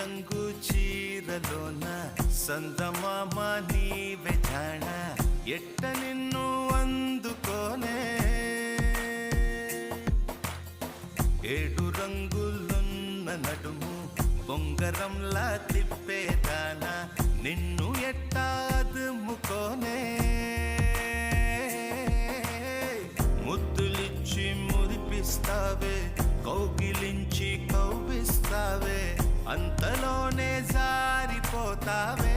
రంగు చీరలోన సందమామ నీవే జాణ ఎట్ట నిన్ను అందుకోనే ఏడు రంగులున్న నడుము బొంగరంలా తిప్పేదానా నిన్ను ఎట్టా అదుముకోనే ముద్దులిచ్చి మురిపిస్తావే కౌగిలించి కౌగిస్తావే అంతలోనే జారిపోతావే